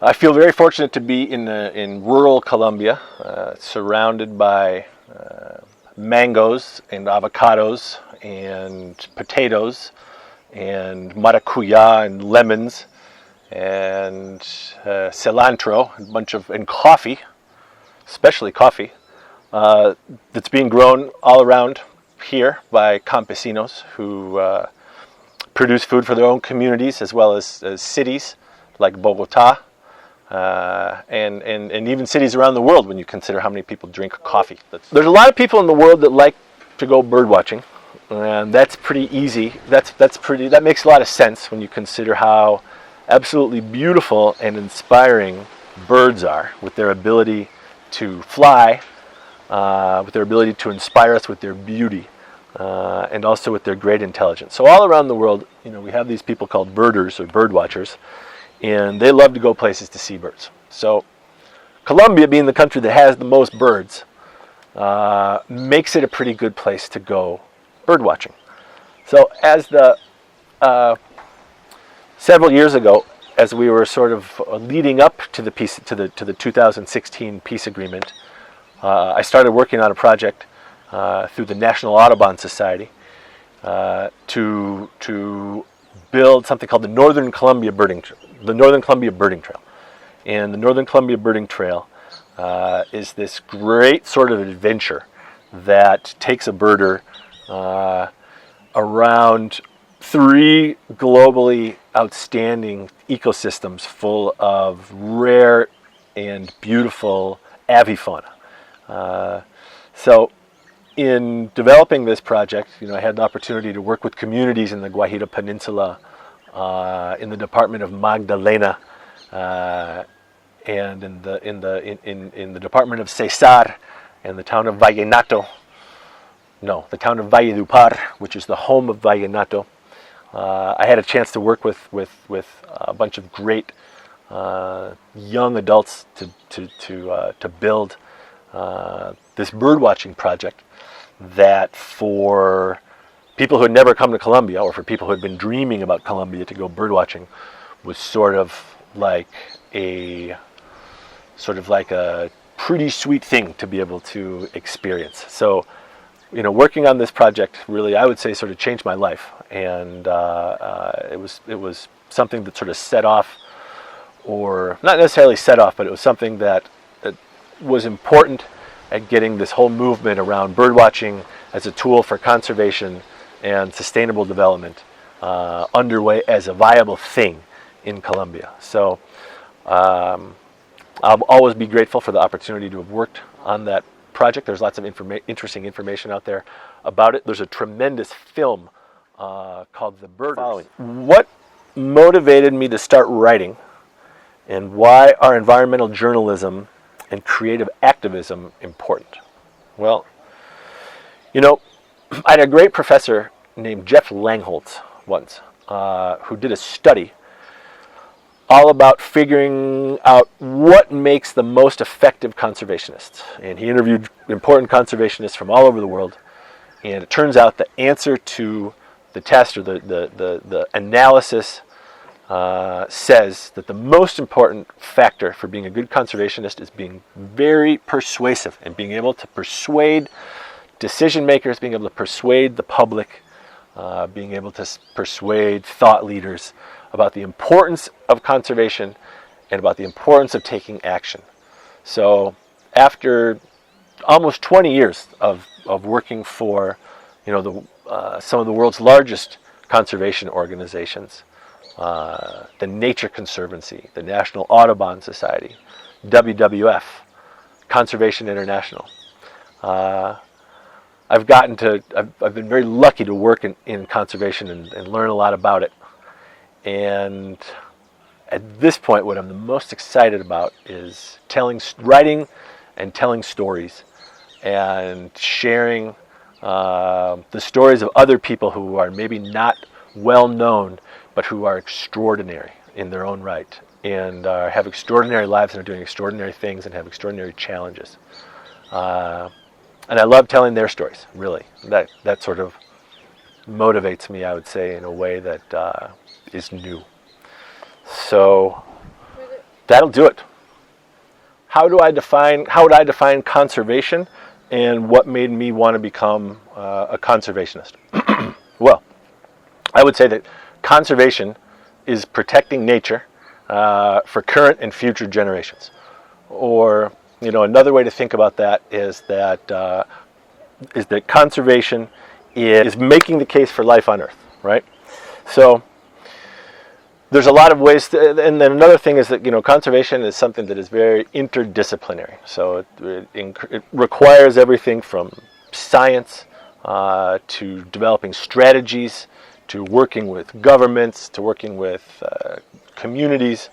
I feel very fortunate to be in rural Colombia, surrounded by mangoes and avocados and potatoes and maracuya and lemons and cilantro, and coffee, especially coffee, that's being grown all around here by campesinos who produce food for their own communities as well as cities like Bogota. And even cities around the world when you consider how many people drink coffee. There's a lot of people in the world that like to go bird watching, and that's pretty easy. That makes a lot of sense when you consider how absolutely beautiful and inspiring birds are, with their ability to fly, with their ability to inspire us with their beauty, and also with their great intelligence. So all around the world, we have these people called birders or bird watchers, and they love to go places to see birds. So Colombia, being the country that has the most birds, makes it a pretty good place to go bird watching. So as several years ago, as we were sort of leading up to the 2016 peace agreement, I started working on a project through the National Audubon Society to build something called the Northern Colombia Birding Trail. And the Northern Colombia Birding Trail is this great sort of adventure that takes a birder around 3 globally outstanding ecosystems full of rare and beautiful avifauna. So in developing this project, I had the opportunity to work with communities in the Guajira Peninsula, in the Department of Magdalena, and in the Department of Cesar, and the town of the town of Valledupar, which is the home of Vallenato. I had a chance to work with a bunch of great young adults to build this birdwatching project that, for people who had never come to Colombia, or for people who had been dreaming about Colombia to go birdwatching, was sort of like a pretty sweet thing to be able to experience. So, working on this project really, I would say, sort of changed my life, and it was something that sort of set off, or not necessarily set off, but it was something that was important at getting this whole movement around birdwatching as a tool for conservation and sustainable development underway as a viable thing in Colombia. So I'll always be grateful for the opportunity to have worked on that project. There's lots of interesting information out there about it. There's a tremendous film called The Birders. What motivated me to start writing, and why are environmental journalism and creative activism important? Well, I had a great professor named Jeff Langholtz once, who did a study all about figuring out what makes the most effective conservationists. And he interviewed important conservationists from all over the world. And it turns out the answer to the test, or the analysis, says that the most important factor for being a good conservationist is being very persuasive and being able to persuade decision makers, being able to persuade the public, being able to persuade thought leaders about the importance of conservation and about the importance of taking action. So after almost 20 years of working for some of the world's largest conservation organizations, the Nature Conservancy, the National Audubon Society, WWF, Conservation International, I've been very lucky to work in conservation and learn a lot about it. And at this point, what I'm the most excited about is writing and telling stories, and sharing the stories of other people who are maybe not well known, but who are extraordinary in their own right, and have extraordinary lives, and are doing extraordinary things, and have extraordinary challenges. And I love telling their stories, really. That sort of motivates me, I would say, in a way that is new. So that'll do it. How would I define conservation, and what made me want to become a conservationist? Well, I would say that conservation is protecting nature for current and future generations. Or, another way to think about that is that conservation is making the case for life on Earth, right? So there's a lot of ways and then another thing is that conservation is something that is very interdisciplinary. So it requires everything from science to developing strategies, to working with governments, to working with communities,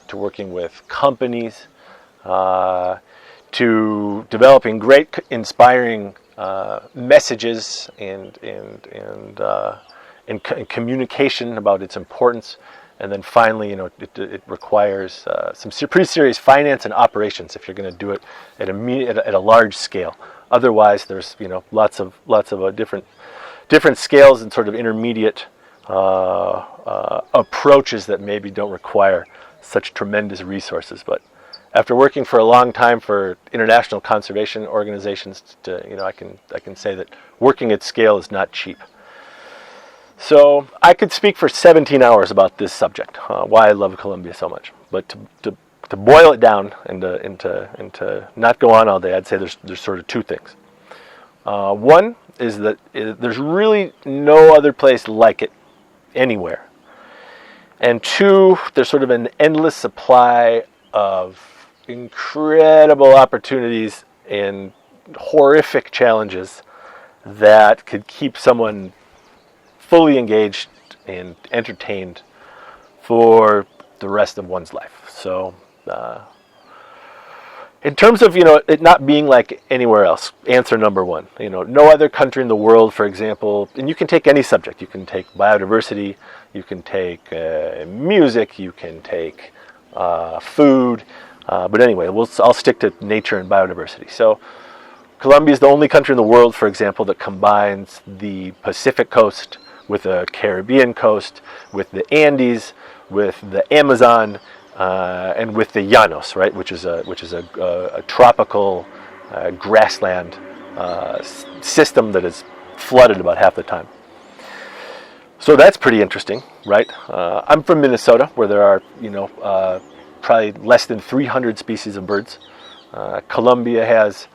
to working with companies, to developing great, inspiring messages and communication about its importance. And then finally, it requires some pretty serious finance and operations if you're going to do it at a large scale. Otherwise, there's lots of different scales and sort of intermediate approaches that maybe don't require such tremendous resources. But after working for a long time for international conservation organizations, I can say that working at scale is not cheap. So I could speak for 17 hours about this subject, why I love Colombia so much. But to boil it down and to not go on all day, I'd say there's sort of two things. One is that there's really no other place like it anywhere. And two, there's sort of an endless supply of incredible opportunities and horrific challenges that could keep someone fully engaged and entertained for the rest of one's life. So in terms of it not being like anywhere else, answer number one, no other country in the world, for example, and you can take any subject. You can take biodiversity, you can take music, you can take food, but anyway, I'll stick to nature and biodiversity. So Colombia is the only country in the world, for example, that combines the Pacific coast with the Caribbean coast, with the Andes, with the Amazon, and with the Llanos, right, which is a tropical grassland system that is flooded about half the time. So that's pretty interesting, right? I'm from Minnesota, where there are probably less than 300 species of birds. Colombia has,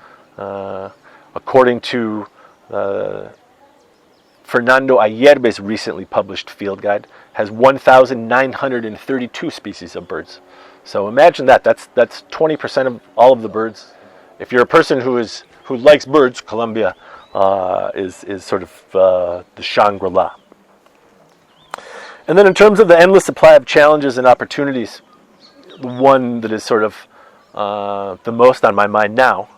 according to Fernando Ayerbe's recently published field guide, has 1,932 species of birds. So imagine that. That's 20% of all of the birds. If you're a person who likes birds, Colombia is sort of the Shangri-La. And then in terms of the endless supply of challenges and opportunities, the one that is sort of the most on my mind now,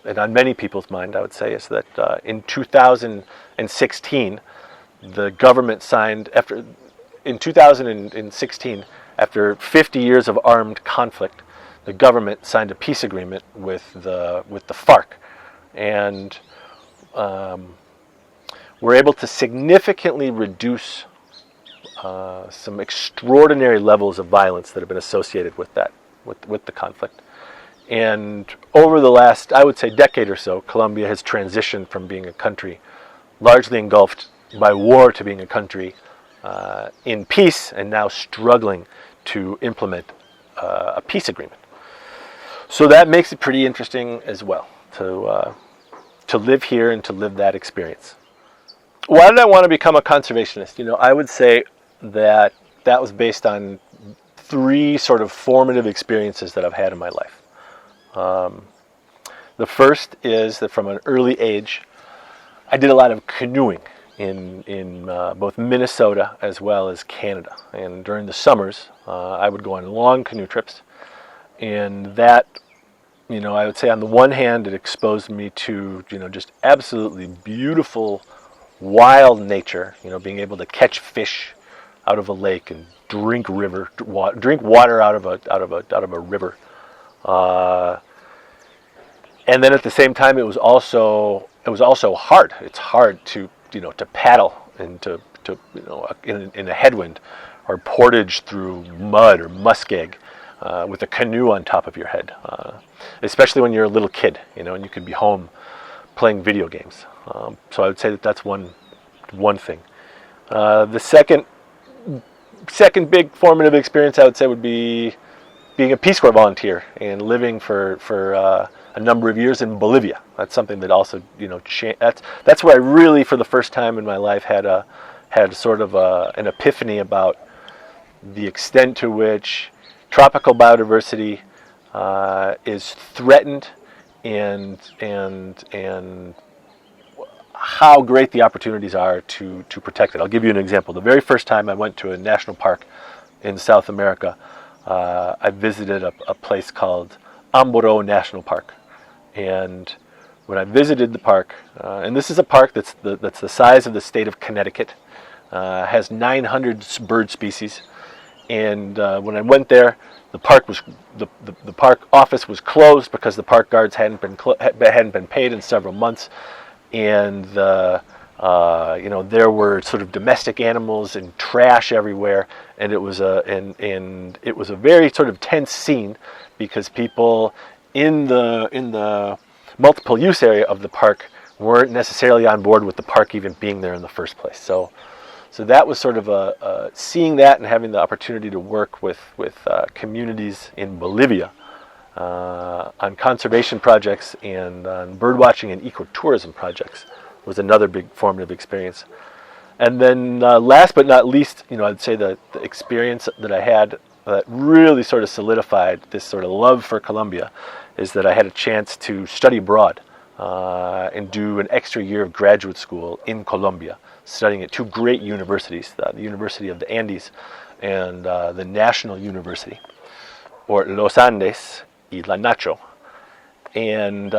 and on many people's mind, I would say, is that in 2016, the government signed, in 2016, after 50 years of armed conflict, the government signed a peace agreement with the FARC, and we're able to significantly reduce some extraordinary levels of violence that have been associated with the conflict. And over the last, I would say, decade or so, Colombia has transitioned from being a country largely engulfed by war to being a country in peace, and now struggling to implement a peace agreement. So that makes it pretty interesting as well to live here and to live that experience. Why did I want to become a conservationist? I would say that was based on three sort of formative experiences that I've had in my life. The first is that from an early age, I did a lot of canoeing in both Minnesota as well as Canada. And during the summers, I would go on long canoe trips. And that, I would say on the one hand, it exposed me to, just absolutely beautiful, wild nature, being able to catch fish out of a lake and drink water out of a river. And then at the same time, it was also hard. It's hard to paddle into in a headwind portage through mud or muskeg with a canoe on top of your head, especially when you're a little kid, and you could be home playing video games. So I would say that that's one thing. The second big formative experience I would say would be being a Peace Corps volunteer and living for a number of years in Bolivia. That's something that also that's where I really, for the first time in my life, had sort of an epiphany about the extent to which tropical biodiversity is threatened and how great the opportunities are to protect it. I'll give you an example. The very first time I went to a national park in South America, I visited a place called Amboró National Park. And when I visited the park, and this is a park that's the size of the state of Connecticut, has 900 bird species. And when I went there, the park office was closed because the park guards hadn't been paid in several months, and there were sort of domestic animals and trash everywhere, and it was a very sort of tense scene because people in the multiple use area of the park weren't necessarily on board with the park even being there in the first place. So that was sort of seeing that and having the opportunity to work with communities in Bolivia on conservation projects and on birdwatching and ecotourism projects was another big formative experience. And then last but not least, I'd say the experience that I had that really sort of solidified this sort of love for Colombia is that I had a chance to study abroad and do an extra year of graduate school in Colombia, studying at two great universities, the University of the Andes and the National University, or Los Andes y La Nacho. And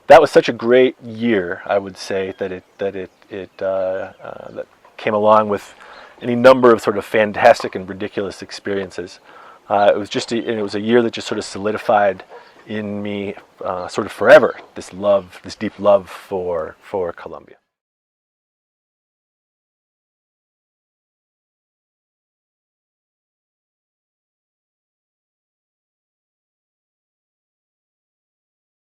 that was such a great year, I would say, that came along with any number of sort of fantastic and ridiculous experiences. It was a year that just sort of solidified in me sort of forever this deep love for Colombia.